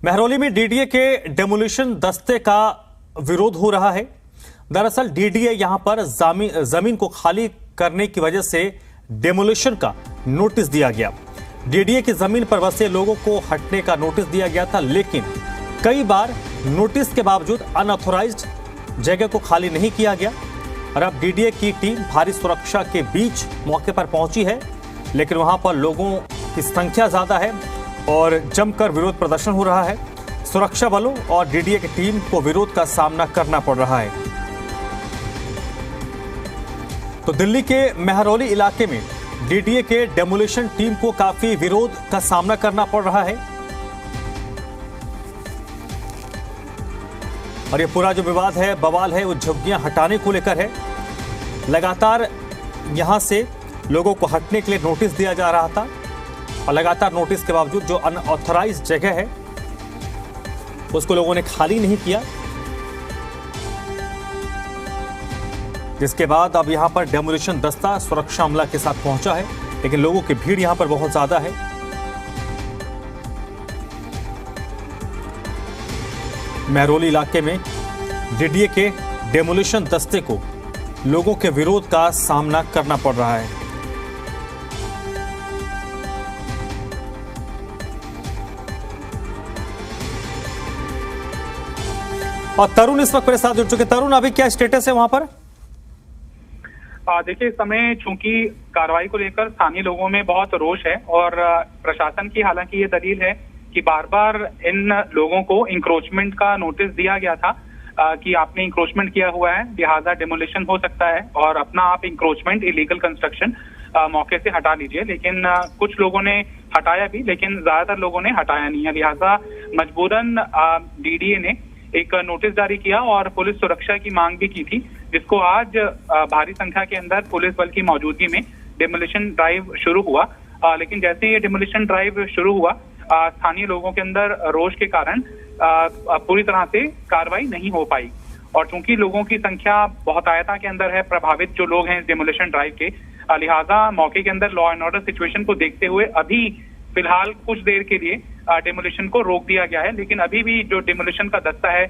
महरौली में डीडीए के डेमोलिशन दस्ते का विरोध हो रहा है। दरअसल डीडीए यहां पर जमीन को खाली करने की वजह से डेमोलिशन का नोटिस दिया गया। डीडीए की जमीन पर बसे लोगों को हटने का नोटिस दिया गया था, लेकिन कई बार नोटिस के बावजूद अनऑथोराइज्ड जगह को खाली नहीं किया गया। और अब डीडीए की टीम भारी सुरक्षा के बीच मौके पर पहुंची है, लेकिन वहां पर लोगों की संख्या ज्यादा है और जमकर विरोध प्रदर्शन हो रहा है। सुरक्षा बलों और डीडीए की टीम को विरोध का सामना करना पड़ रहा है। तो दिल्ली के महरौली इलाके में डीडीए के डेमोलिशन टीम को काफी विरोध का सामना करना पड़ रहा है। और ये पूरा जो विवाद है, बवाल है, वो झुग्गियां हटाने को लेकर है। लगातार यहां से लोगों को हटने के लिए नोटिस दिया जा रहा था और लगातार नोटिस के बावजूद जो अनऑथराइज्ड जगह है उसको लोगों ने खाली नहीं किया, जिसके बाद अब यहां पर डेमोलिशन दस्ता सुरक्षा अमला के साथ पहुंचा है, लेकिन लोगों की भीड़ यहां पर बहुत ज्यादा है। महरौली इलाके में डीडीए के डेमोलिशन दस्ते को लोगों के विरोध का सामना करना पड़ रहा है। और तरुण इस वक्त मेरे साथ जुड़ चुके। तरुण, अभी क्या स्टेटस है वहां पर? देखिए, इस समय चूंकि कार्रवाई को लेकर स्थानीय लोगों में बहुत रोष है और प्रशासन की हालांकि ये दलील है कि बार बार इन लोगों को इंक्रोचमेंट का नोटिस दिया गया था कि आपने इंक्रोचमेंट किया हुआ है, लिहाजा डेमोलिशन हो सकता है और अपना आप इंक्रोचमेंट इलीगल कंस्ट्रक्शन मौके से हटा लीजिए। लेकिन कुछ लोगों ने हटाया भी, लेकिन ज्यादातर लोगों ने हटाया नहीं है। लिहाजा मजबूरन डीडीए ने एक नोटिस जारी किया और पुलिस सुरक्षा की मांग भी की थी, जिसको आज भारी संख्या के अंदर पुलिस बल की मौजूदगी में डेमोलिशन ड्राइव शुरू हुआ। लेकिन जैसे ये डेमोलिशन ड्राइव शुरू हुआ, स्थानीय लोगों के अंदर रोष के कारण पूरी तरह से कार्रवाई नहीं हो पाई। और चूंकि लोगों की संख्या बहुत आयता के अंदर है, प्रभावित जो लोग हैं डेमोलिशन ड्राइव के, लिहाजा मौके के अंदर लॉ एंड ऑर्डर सिचुएशन को देखते हुए अभी फिलहाल कुछ देर के लिए डेमोलिशन को रोक दिया गया है। लेकिन अभी भी जो डेमोलिशन का दस्ता है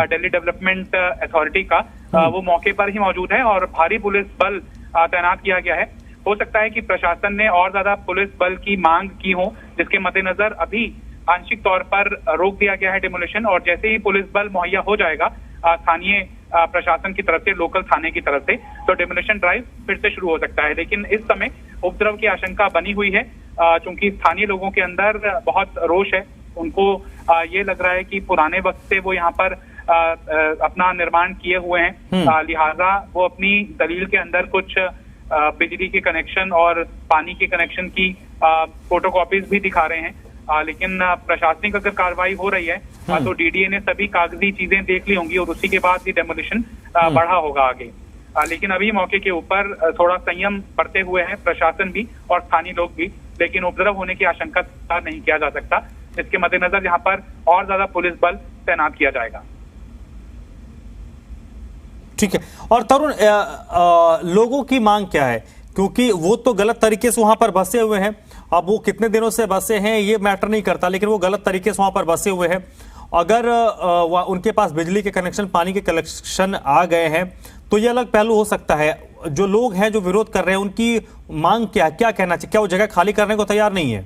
दिल्ली डेवलपमेंट अथॉरिटी का, वो मौके पर ही मौजूद है और भारी पुलिस बल तैनात किया गया है। हो सकता है कि प्रशासन ने और ज्यादा पुलिस बल की मांग की हो, जिसके मद्देनजर अभी आंशिक तौर पर रोक दिया गया है डेमोलिशन। और जैसे ही पुलिस बल मुहैया हो जाएगा स्थानीय प्रशासन की तरफ से, लोकल थाने की तरफ से, तो डेमोलिशन ड्राइव फिर से शुरू हो सकता है। लेकिन इस समय उपद्रव की आशंका बनी हुई है, चूंकि स्थानीय लोगों के अंदर बहुत रोष है। उनको ये लग रहा है कि पुराने वक्त से वो यहाँ पर अपना निर्माण किए हुए हैं, लिहाजा वो अपनी दलील के अंदर कुछ बिजली के कनेक्शन और पानी के कनेक्शन की फोटोकॉपीज भी दिखा रहे हैं। लेकिन प्रशासनिक अगर कार्रवाई हो रही है तो डीडीए ने सभी कागजी चीजें देख ली होंगी और उसी के बाद ही डेमोलिशन बढ़ा होगा आगे। लेकिन अभी मौके के ऊपर थोड़ा संयम बरते हुए हैं प्रशासन भी और स्थानीय लोग भी, लेकिन उपद्रव होने की आशंका नहीं किया जा सकता। इसके मद्देनजर यहाँ पर और ज्यादा पुलिस बल तैनात किया जाएगा। ठीक है। और तरुण, लोगों की मांग क्या है? क्योंकि वो तो गलत तरीके से वहां पर बसे हुए हैं। अब वो कितने दिनों से बसे हैं ये मैटर नहीं करता, लेकिन वो गलत तरीके से वहां पर बसे हुए हैं। अगर उनके पास बिजली के कनेक्शन, पानी के कनेक्शन आ गए हैं तो ये अलग पहलू हो सकता है। जो लोग हैं जो विरोध कर रहे हैं, उनकी मांग क्या है, क्या कहना चाहिए? क्या वो जगह खाली करने को तैयार नहीं है?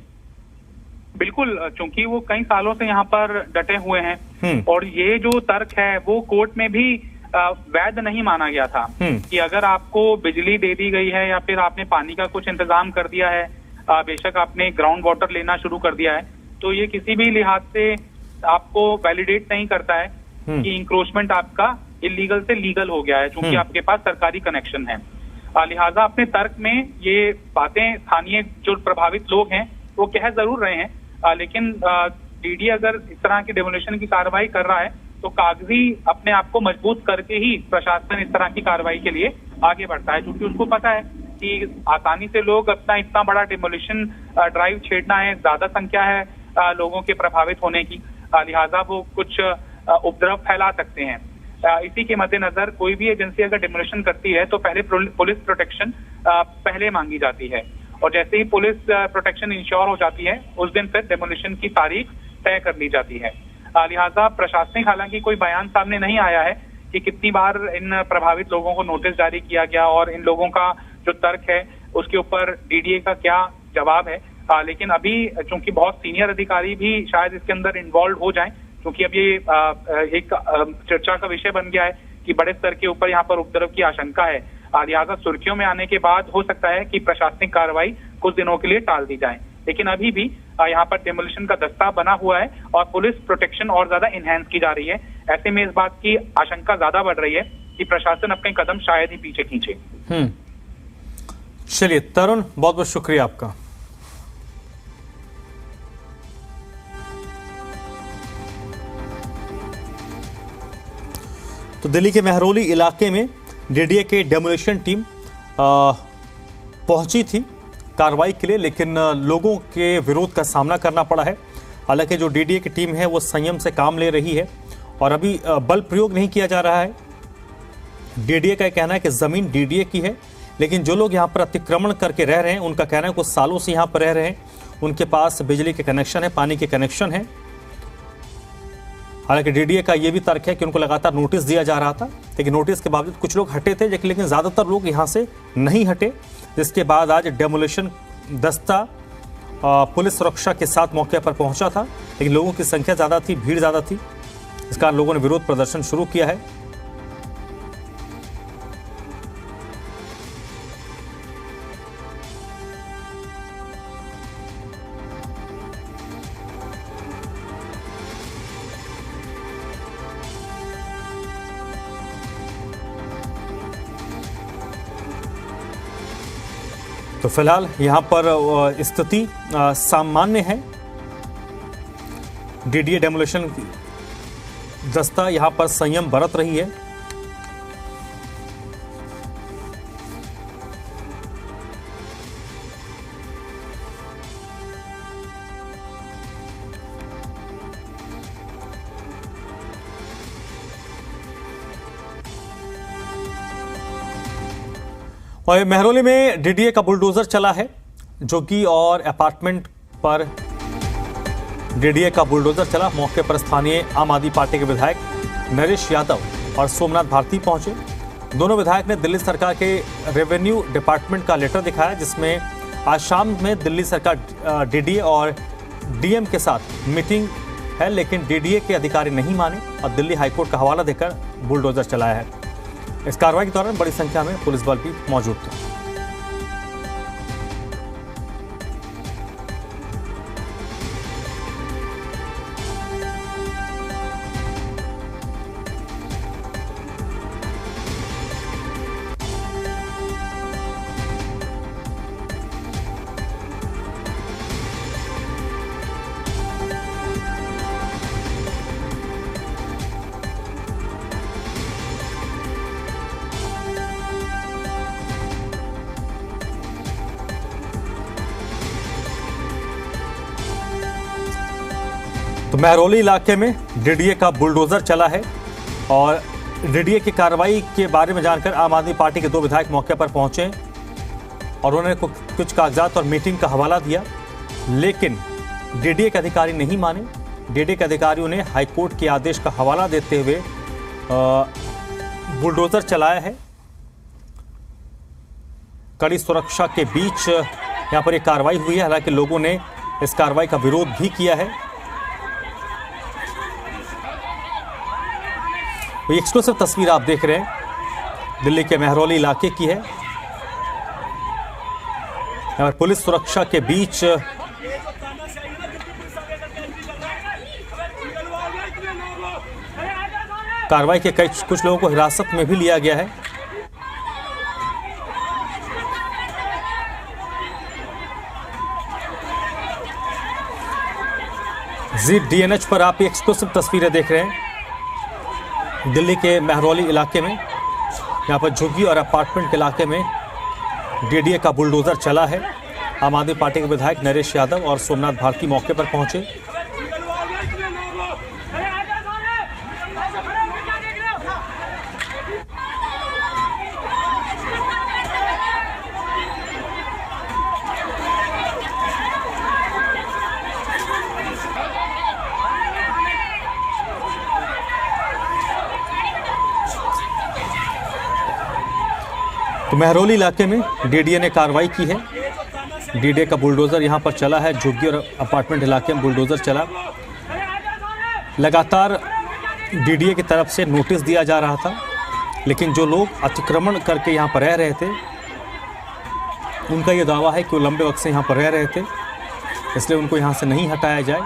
बिल्कुल, चूंकि वो कई सालों से यहाँ पर डटे हुए हैं और ये जो तर्क है वो कोर्ट में भी वैध नहीं माना गया था कि अगर आपको बिजली दे दी गई है या फिर आपने पानी का कुछ इंतजाम कर दिया है, बेशक आपने ग्राउंड वाटर लेना शुरू कर दिया है, तो ये किसी भी लिहाज से आपको वैलिडेट नहीं करता है कि इंक्रोचमेंट आपका इलीगल से लीगल हो गया है, क्योंकि आपके पास सरकारी कनेक्शन है। लिहाजा अपने तर्क में ये बातें स्थानीय जो प्रभावित लोग हैं वो कह जरूर रहे हैं, लेकिन डीडीए अगर इस तरह की डेमोलिशन की कार्रवाई कर रहा है तो कागजी अपने आप को मजबूत करके ही प्रशासन इस तरह की कार्रवाई के लिए आगे बढ़ता है, क्योंकि उसको पता है कि आसानी से लोग अपना इतना बड़ा डेमोलिशन ड्राइव छेड़ना है, ज्यादा संख्या है लोगों के प्रभावित होने की, लिहाजा वो कुछ उपद्रव फैला सकते हैं। इसी के मद्देनजर कोई भी एजेंसी अगर डेमोलिशन करती है तो पहले पुलिस प्रोटेक्शन पहले मांगी जाती है और जैसे ही पुलिस प्रोटेक्शन इंश्योर हो जाती है उस दिन फिर डेमोलिशन की तारीख तय कर ली जाती है। लिहाजा प्रशासनिक हालांकि कोई बयान सामने नहीं आया है कि कितनी बार इन प्रभावित लोगों को नोटिस जारी किया गया और इन लोगों का जो तर्क है उसके ऊपर डीडीए का क्या जवाब है। लेकिन अभी चूंकि बहुत सीनियर अधिकारी भी शायद इसके अंदर इन्वॉल्व हो जाएं, क्योंकि अब ये एक चर्चा का विषय बन गया है कि बड़े स्तर के ऊपर यहाँ पर उपद्रव की आशंका है। लिहाजा सुर्खियों में आने के बाद हो सकता है कि प्रशासनिक कार्रवाई कुछ दिनों के लिए टाल दी जाए, लेकिन अभी भी यहाँ पर डेमोलिशन का दस्ता बना हुआ है और पुलिस प्रोटेक्शन और ज्यादा इनहेंस की जा रही है। ऐसे में इस बात की आशंका ज्यादा बढ़ रही है कि प्रशासन अपने कदम शायद ही पीछे खींचे। चलिए तरुण, बहुत बहुत शुक्रिया आपका। तो दिल्ली के महरौली इलाके में डीडीए के डेमोलिशन टीम पहुंची थी कार्रवाई के लिए, लेकिन लोगों के विरोध का सामना करना पड़ा है। हालांकि जो डीडीए की टीम है वो संयम से काम ले रही है और अभी बल प्रयोग नहीं किया जा रहा है। डीडीए का कहना है कि जमीन डीडीए की है, लेकिन जो लोग यहाँ पर अतिक्रमण करके रह रहे हैं उनका कहना है कुछ सालों से यहाँ पर रह रहे हैं, उनके पास बिजली के कनेक्शन है, पानी के कनेक्शन है। हालांकि डीडीए का ये भी तर्क है कि उनको लगातार नोटिस दिया जा रहा था, लेकिन नोटिस के बावजूद कुछ लोग हटे थे, लेकिन ज़्यादातर लोग यहाँ से नहीं हटे, जिसके बाद आज डेमोलिशन दस्ता पुलिस सुरक्षा के साथ मौके पर पहुंचा था, लेकिन लोगों की संख्या ज़्यादा थी, भीड़ ज़्यादा थी, इस कारण लोगों ने विरोध प्रदर्शन शुरू किया है। तो फिलहाल यहां पर स्थिति सामान्य है। डीडीए डेमोलिशन दस्ता यहां पर संयम बरत रही है। और महरौली में डीडीए का बुलडोजर चला है, जोगी और अपार्टमेंट पर डीडीए का बुलडोजर चला। मौके पर स्थानीय आम आदमी पार्टी के विधायक नरेश यादव और सोमनाथ भारती पहुंचे। दोनों विधायक ने दिल्ली सरकार के रेवेन्यू डिपार्टमेंट का लेटर दिखाया, जिसमें आज शाम में दिल्ली सरकार डीडीए और डीएम के साथ मीटिंग है, लेकिन डीडीए के अधिकारी नहीं माने और दिल्ली हाईकोर्ट का हवाला देकर बुलडोजर चलाया है। इस कार्रवाई के दौरान बड़ी संख्या में पुलिस बल भी मौजूद थे। तो महरौली इलाके में डीडीए का बुलडोजर चला है और डीडीए की कार्रवाई के बारे में जानकर आम आदमी पार्टी के दो विधायक मौके पर पहुंचे और उन्होंने कुछ कागजात और मीटिंग का हवाला दिया, लेकिन डीडीए के अधिकारी नहीं माने। डीडीए के अधिकारियों ने हाईकोर्ट के आदेश का हवाला देते हुए बुलडोजर चलाया है। कड़ी सुरक्षा के बीच यहां पर यह कार्रवाई हुई है। हालांकि लोगों ने इस कार्रवाई का विरोध भी किया है। ये एक्सक्लूसिव तस्वीर आप देख रहे हैं दिल्ली के महरौली इलाके की है। यहाँ पर पुलिस सुरक्षा के बीच कार्रवाई के कुछ लोगों को हिरासत में भी लिया गया है। जी डीएनएच पर आप एक्सक्लूसिव तस्वीरें देख रहे हैं दिल्ली के महरौली इलाके में। यहाँ पर झुग्गी और अपार्टमेंट के इलाके में डीडीए का बुलडोजर चला है। आम आदमी पार्टी के विधायक नरेश यादव और सोमनाथ भारती मौके पर पहुंचे। तो महरौली इलाके में डीडीए ने कार्रवाई की है। डीडीए का बुलडोजर यहां पर चला है। झुग्गी और अपार्टमेंट इलाके में बुलडोजर चला। लगातार डीडीए की तरफ से नोटिस दिया जा रहा था, लेकिन जो लोग अतिक्रमण करके यहां पर रह रहे थे उनका यह दावा है कि वो लंबे वक्त से यहां पर रह रहे थे, इसलिए उनको यहां से नहीं हटाया जाए।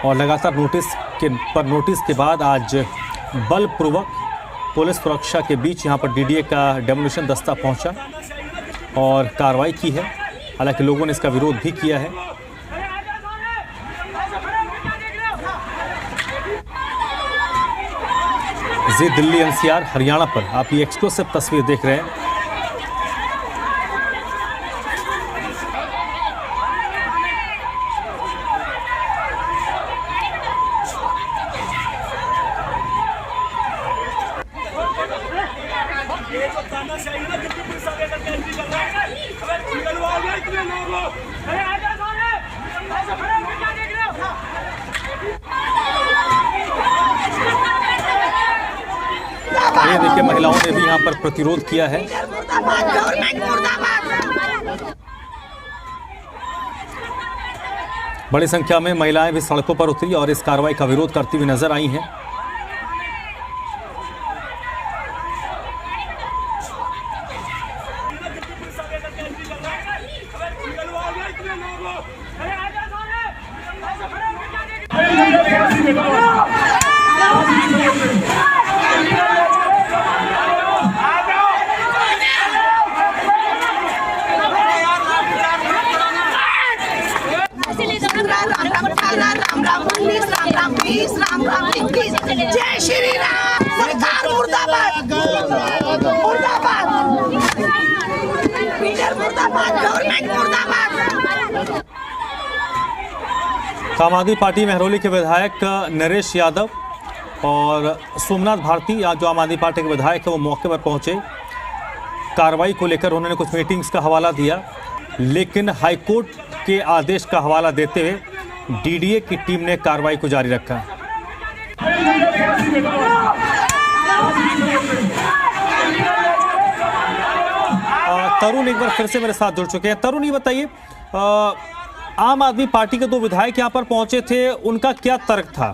और लगातार नोटिस के बाद आज बलपूर्वक पुलिस सुरक्षा के बीच यहां पर डीडीए का डेमोलिशन दस्ता पहुंचा और कार्रवाई की है। हालांकि लोगों ने इसका विरोध भी किया है। जी दिल्ली एनसीआर हरियाणा पर आप ये एक्सक्लूसिव तस्वीर देख रहे हैं। ये देखिए महिलाओं ने भी यहाँ पर प्रतिरोध किया है। बड़ी संख्या में महिलाएं भी सड़कों पर उतरी और इस कार्रवाई का विरोध करती हुई नजर आई हैं। जय श्री राम। सरकार मुर्दाबाद, मुर्दाबाद, मुर्दाबाद, गवर्नमेंट मुर्दाबाद। आम आदमी पार्टी महरौली के विधायक नरेश यादव और सोमनाथ भारती, जो आम आदमी पार्टी के विधायक है, वो मौके पर पहुंचे। कार्रवाई को लेकर उन्होंने कुछ मीटिंग्स का हवाला दिया, लेकिन हाईकोर्ट के आदेश का हवाला देते हुए डीडीए की टीम ने कार्रवाई को जारी रखा। तरुण एक बार फिर से मेरे साथ जुड़ चुके हैं। तरुण, ये बताइए, आम आदमी पार्टी के दो विधायक यहाँ पर पहुंचे थे, उनका क्या तर्क था?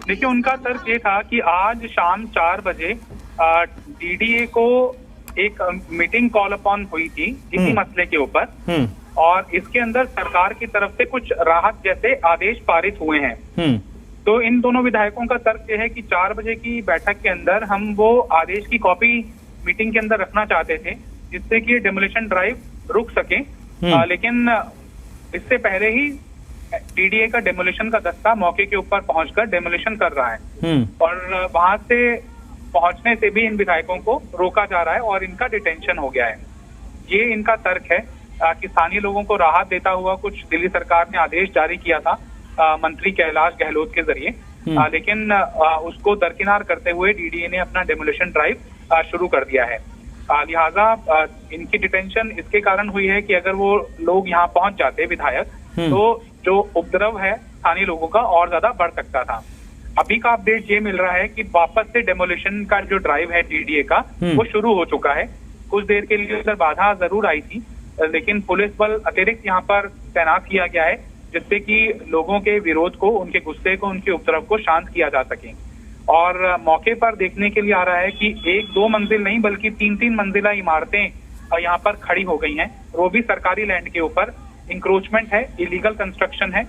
देखिए, उनका तर्क ये था कि आज शाम 4 बजे डीडीए को एक मीटिंग कॉल अपॉन हुई थी इसी मसले के ऊपर, और इसके अंदर सरकार की तरफ से कुछ राहत जैसे आदेश पारित हुए हैं। तो इन दोनों विधायकों का तर्क ये है कि 4 बजे की बैठक के अंदर हम वो आदेश की कॉपी मीटिंग के अंदर रखना चाहते थे, जिससे कि डेमोलिशन ड्राइव रुक सके। लेकिन इससे पहले ही डीडीए का डेमोलिशन का दस्ता मौके के ऊपर पहुंचकर डेमोलिशन कर रहा है, और वहां से पहुंचने से भी इन विधायकों को रोका जा रहा है और इनका डिटेंशन हो गया है। ये इनका तर्क है कि स्थानीय लोगों को राहत देता हुआ कुछ दिल्ली सरकार ने आदेश जारी किया था मंत्री कैलाश गहलोत के जरिए, लेकिन उसको दरकिनार करते हुए डीडीए ने अपना डेमोलिशन ड्राइव शुरू कर दिया है। लिहाजा इनकी डिटेंशन इसके कारण हुई है कि अगर वो लोग यहाँ पहुंच जाते विधायक, तो जो उपद्रव है स्थानीय लोगों का और ज्यादा बढ़ सकता था। अभी का अपडेट ये मिल रहा है कि वापस से डेमोलिशन का जो ड्राइव है डीडीए का, वो शुरू हो चुका है। कुछ देर के लिए उधर बाधा जरूर आई थी, लेकिन पुलिस बल अतिरिक्त यहाँ पर तैनात किया गया है, जिससे कि लोगों के विरोध को, उनके गुस्से को, उनके उपद्रव को शांत किया जा सके। और मौके पर देखने के लिए आ रहा है कि 1-2 मंजिल नहीं बल्कि 3-3 मंजिला इमारतें यहाँ पर खड़ी हो गई हैं। वो भी सरकारी लैंड के ऊपर इंक्रोचमेंट है, इलीगल कंस्ट्रक्शन है।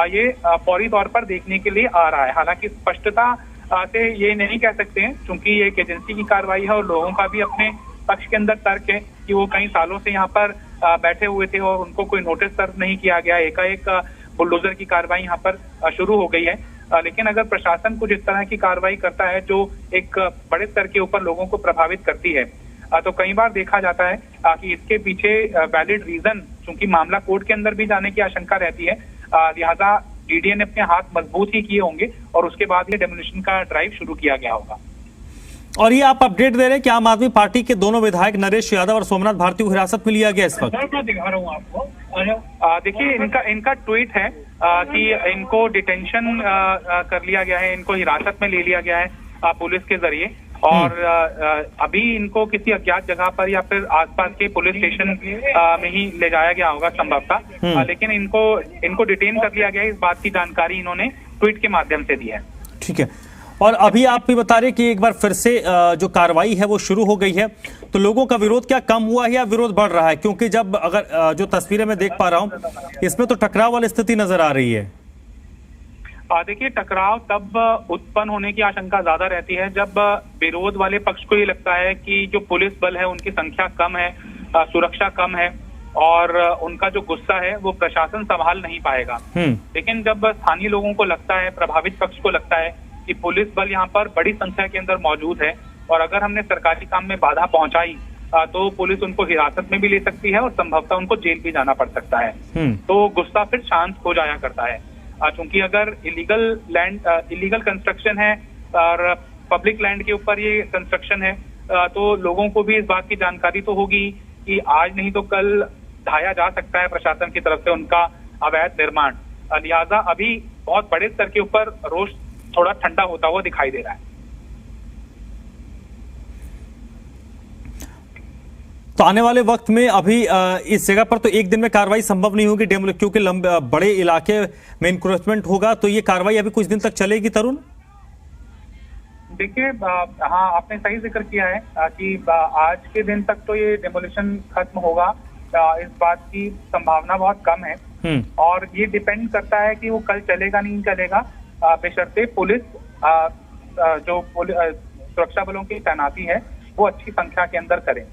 ये फौरी तौर पर देखने के लिए आ रहा है। हालांकि स्पष्टता से ये नहीं कह सकते हैं, क्योंकि ये एक एजेंसी की कार्रवाई है और लोगों का भी अपने पक्ष के अंदर तर्क है कि वो कई सालों से यहाँ पर बैठे हुए थे और उनको कोई नोटिस सर्व नहीं किया गया। एकाएक बुलडोजर की कार्रवाई यहाँ पर शुरू हो गई है। लेकिन अगर प्रशासन कुछ इस तरह की कार्रवाई करता है जो एक बड़े स्तर के ऊपर लोगों को प्रभावित करती है, तो कई बार देखा जाता है कि इसके पीछे वैलिड रीजन, चूंकि मामला कोर्ट के अंदर भी जाने की आशंका रहती है, लिहाजा डीडीए ने अपने हाथ मजबूत ही किए होंगे और उसके बाद ये डेमोलिशन का ड्राइव शुरू किया गया होगा। और ये आप अपडेट दे रहे हैं कि आम आदमी पार्टी के दोनों विधायक नरेश यादव और सोमनाथ भारती को हिरासत में लिया गया इस वक्त? मैं दिखा रहा हूँ आपको। देखिए, इनका ट्वीट है कि इनको डिटेंशन कर लिया गया है, इनको हिरासत में ले लिया गया है पुलिस के जरिए। और अभी इनको किसी अज्ञात जगह पर या फिर आसपास के पुलिस स्टेशन में ही ले जाया गया होगा संभवतः, लेकिन इनको डिटेन कर लिया गया है। इस बात की जानकारी इन्होंने ट्वीट के माध्यम से दी है। ठीक है, और अभी आप भी बता रहे कि एक बार फिर से जो कार्रवाई है वो शुरू हो गई है, तो लोगों का विरोध क्या कम हुआ है या विरोध बढ़ रहा है? क्योंकि जब अगर जो तस्वीरें मैं देख पा रहा हूं इसमें तो टकराव वाली स्थिति नजर आ रही है। देखिए, टकराव तब उत्पन्न होने की आशंका ज्यादा रहती है जब विरोध वाले पक्ष को ये लगता है कि जो पुलिस बल है उनकी संख्या कम है, सुरक्षा कम है और उनका जो गुस्सा है वो प्रशासन संभाल नहीं पाएगा। लेकिन जब स्थानीय लोगों को लगता है, प्रभावित पक्ष को लगता है कि पुलिस बल यहाँ पर बड़ी संख्या के अंदर मौजूद है और अगर हमने सरकारी काम में बाधा पहुंचाई तो पुलिस उनको हिरासत में भी ले सकती है और संभवतः उनको जेल भी जाना पड़ सकता है, तो गुस्सा फिर शांत हो जाया करता है। क्योंकि अगर इलीगल कंस्ट्रक्शन है और पब्लिक लैंड के ऊपर ये कंस्ट्रक्शन है तो लोगों को भी इस बात की जानकारी तो होगी कि आज नहीं तो कल ढाया जा सकता है प्रशासन की तरफ से उनका अवैध निर्माण। लिहाजा अभी बहुत बड़े स्तर के ऊपर रोष थोड़ा ठंडा होता हुआ दिखाई दे रहा है। तो आने वाले वक्त में अभी इस जगह पर तो एक दिन में कार्रवाई संभव नहीं होगी क्योंकि बड़े इलाके में इंक्रोचमेंट होगा, तो ये कार्रवाई अभी कुछ दिन तक चलेगी। तरुण, देखिए, हाँ, आपने सही जिक्र किया है कि आज के दिन तक तो ये डेमोलिशन खत्म होगा, इस बात की संभावना बहुत कम है और ये डिपेंड करता है कि वो कल चलेगा नहीं चलेगा, बेशर्ते पुलिस जो सुरक्षा बलों की तैनाती है वो अच्छी संख्या के अंदर करें।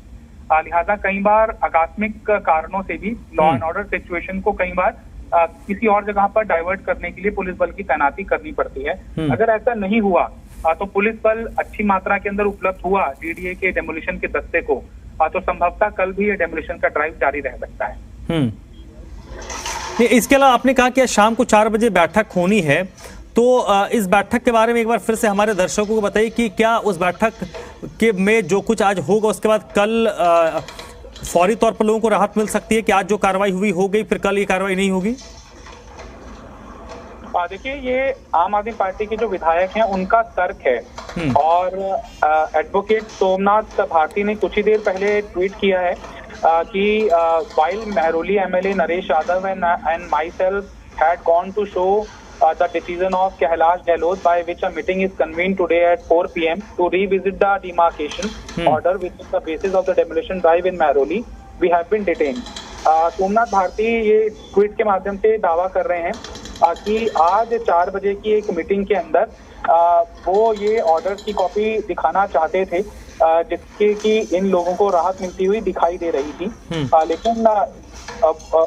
लिहाजा कई बार आकस्मिक कारणों से भी लॉ एंड ऑर्डर सिचुएशन को कई बार किसी और जगह पर डाइवर्ट करने के लिए पुलिस बल की तैनाती करनी पड़ती है। अगर ऐसा नहीं हुआ तो पुलिस बल अच्छी मात्रा के अंदर उपलब्ध हुआ डीडीए के डेमोलिशन के दस्ते को, तो संभवतः कल भी ये डेमोलिशन का ड्राइव जारी रह सकता है। इसके अलावा आपने कहा कि शाम को 4 बजे बैठक होनी है, तो इस बैठक के बारे में एक बार फिर से हमारे दर्शकों को बताइए कि क्या उस बैठक के में जो कुछ आज होगा उसके बाद कल फौरी तौर पर लोगों को राहत मिल सकती है कि आज जो कार्रवाई हुई हो गई, फिर कल ये कार्रवाई नहीं होगी? देखिए, ये आम आदमी पार्टी के जो विधायक हैं उनका तर्क है और एडवोकेट सोमनाथ भारती ने कुछ ही देर पहले ट्वीट किया है कि while Mehroli MLA Naresh Yadav and myself had gone to show the decision of Kailash Gehlot by which a meeting is convened today at 4 p.m. to revisit the demarcation order which is the basis of the demolition drive in Mehroli, we have been detained. Somnath Bharti ये tweet के माध्यम से दावा कर रहे हैं कि आज 4 बजे की एक मीटिंग के अंदर वो ये ऑर्डर की कॉपी दिखाना चाहते थे जिसके कि इन लोगों को राहत मिलती हुई दिखाई दे रही थी, लेकिन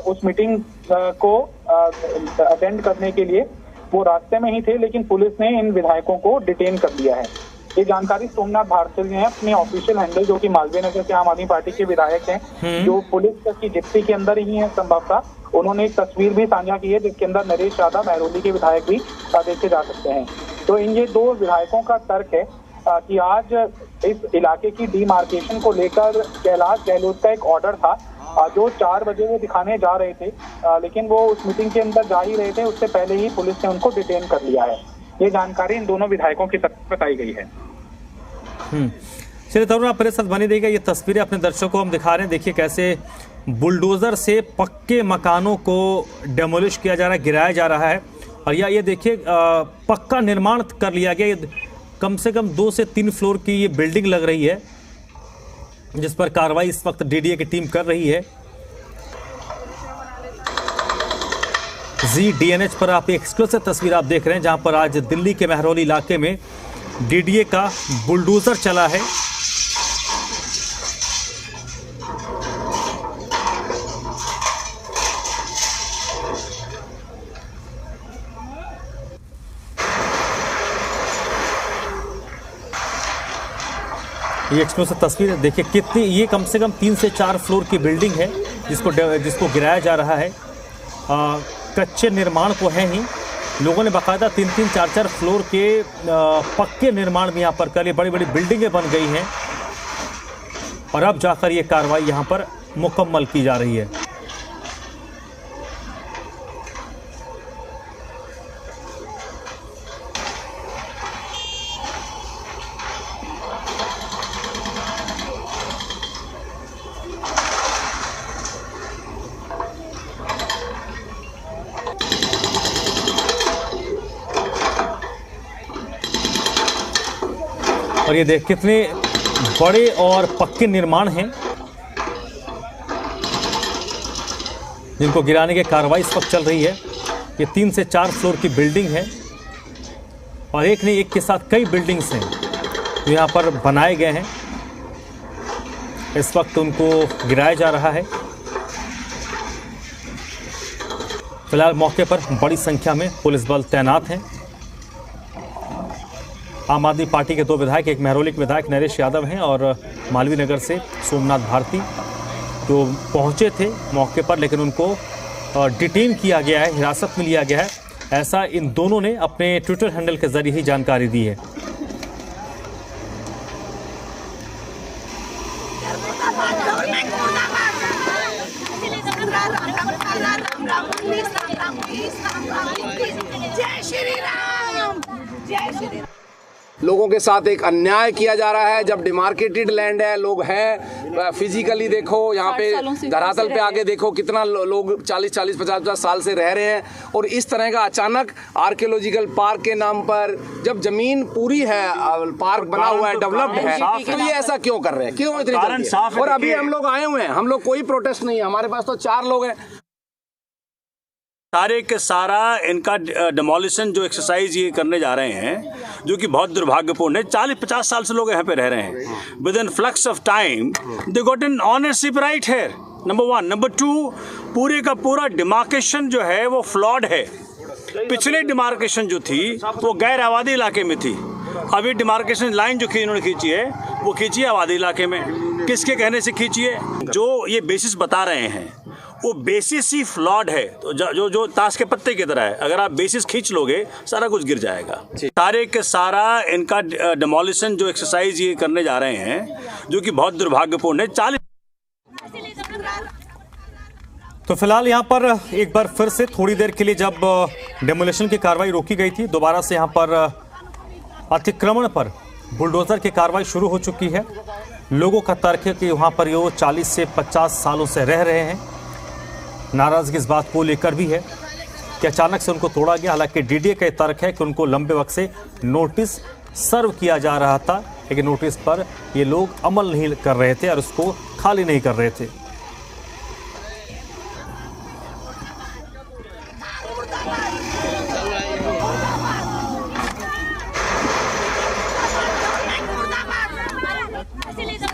उस मीटिंग को अटेंड करने के लिए वो रास्ते में ही थे, लेकिन पुलिस ने इन विधायकों को डिटेन कर लिया है। ये जानकारी सोमनाथ भारती ने अपने ऑफिशियल हैंडल, जो कि मालवीय नगर के आम आदमी पार्टी के विधायक हैं, जो पुलिस की जिप्सी के अंदर ही है संभवतः, उन्होंने एक तस्वीर भी साझा की है जिसके अंदर नरेश यादव, मेहरोली के विधायक भी देखे जा सकते हैं। तो इन ये 2 विधायकों का तर्क है कि आज इस इलाके की डिमार्केशन को लेकर कैलाश गहलोत का एक ऑर्डर था जो 4 बजे वो दिखाने जा रहे थे, लेकिन वो उस मीटिंग के अंदर जा ही रहे थे, उससे पहले ही पुलिस ने उनको डिटेन कर लिया है। ये जानकारी इन दोनों विधायकों की तरफ से बताई गई है। चलिए तरुण, आप मेरे साथ बने रहिएगा। ये तस्वीरें अपने दर्शकों को हम दिखा रहे हैं, देखिए कैसे बुलडोजर से पक्के मकानों को डेमोलिश किया जा रहा है, गिराया जा रहा है। और ये देखिए पक्का निर्माण कर लिया गया, ये कम से कम 2 से 3 फ्लोर की ये बिल्डिंग लग रही है जिस पर कार्रवाई इस वक्त डीडीए की टीम कर रही है। ZDNH पर आप एक्सक्लूसिव तस्वीर आप देख रहे हैं जहां पर आज दिल्ली के मेहरौली इलाके में डीडीए का बुलडोजर चला है। ये एक्सक्लूसिव तस्वीर है, देखिए कितनी, ये कम से कम 3 से 4 फ्लोर की बिल्डिंग है जिसको गिराया जा रहा है। कच्चे निर्माण को है ही, लोगों ने बाकायदा 3-3, 4-4 फ्लोर के पक्के निर्माण भी यहाँ पर कर लिए, बड़ी बड़ी बिल्डिंगें बन गई हैं और अब जाकर ये कार्रवाई यहाँ पर मुकम्मल की जा रही है। और ये देख कितने बड़े और पक्के निर्माण हैं जिनको गिराने की कार्रवाई इस वक्त चल रही है। ये 3 से 4 फ्लोर की बिल्डिंग है और एक नहीं एक के साथ कई बिल्डिंग्स हैं जो यहाँ पर बनाए गए हैं। इस वक्त उनको गिराया जा रहा है। फिलहाल मौके पर बड़ी संख्या में पुलिस बल तैनात हैं। आम आदमी पार्टी के 2 विधायक, एक महरौली के विधायक नरेश यादव हैं और मालवीय नगर से सोमनाथ भारती जो पहुंचे थे मौके पर, लेकिन उनको डिटेन किया गया है, हिरासत में लिया गया है। ऐसा इन दोनों ने अपने ट्विटर हैंडल के जरिए ही जानकारी दी है। जय श्री राम, जय श्री राम। लोगों के साथ एक अन्याय किया जा रहा है। जब डिमार्केटेड लैंड है, लोग हैं, फिजिकली देखो, यहाँ पे धरातल पे आके देखो कितना लोग 40-40, 50-50 साल से रह रहे हैं। और इस तरह का अचानक आर्कियोलॉजिकल पार्क के नाम पर जब जमीन पूरी है, पार्क बना हुआ है, डेवलप्ड है, तो ये ऐसा क्यों कर रहे हैं? क्यों इतनी जल्दी? और अभी हम लोग आए हुए हैं, हम लोग कोई प्रोटेस्ट नहीं है, हमारे पास तो 4 लोग हैं। सारे के सारा इनका डिमोलिशन जो एक्सरसाइज ये करने जा रहे हैं, जो कि बहुत दुर्भाग्यपूर्ण है। 40-50 साल से लोग यहाँ पे रह रहे हैं। With in flux of time they got an ownership right है, नंबर 1। नंबर 2, पूरे का पूरा डिमार्केशन जो है वो फ्लॉड है। पिछले डिमार्केशन जो थी वो गैर आबादी इलाके में थी। अभी डिमार्केशन लाइन जो इन्होंने खींची है वो खींची है आबादी इलाके में। किसके कहने से खींची है? जो ये बेसिस बता रहे हैं वो बेसिस ही फ्लॉड है। तो जो ताश के पत्ते की तरह है, अगर आप बेसिस खींच लोगे सारा कुछ गिर जाएगा। सारे के सारा इनका डिमोलिशन जो एक्सरसाइज ये करने जा रहे हैं, जो कि बहुत दुर्भाग्यपूर्ण है। 40 तो फिलहाल यहाँ पर एक बार फिर से थोड़ी देर के लिए जब डेमोलिशन की कार्रवाई रोकी गई थी, दोबारा से यहाँ पर अतिक्रमण पर बुलडोजर की कार्रवाई शुरू हो चुकी है। लोगों का तर्क है कि वहाँ पर वो 40 से 50 सालों से रह रहे हैं। नाराजगी इस बात को लेकर भी है कि अचानक से उनको तोड़ा गया। हालांकि डीडीए का तर्क है कि उनको लंबे वक्त से नोटिस सर्व किया जा रहा था, लेकिन नोटिस पर ये लोग अमल नहीं कर रहे थे और उसको खाली नहीं कर रहे थे।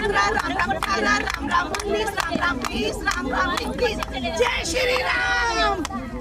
राम राम 19 राम राम 20 राम राम 21 जय श्री राम।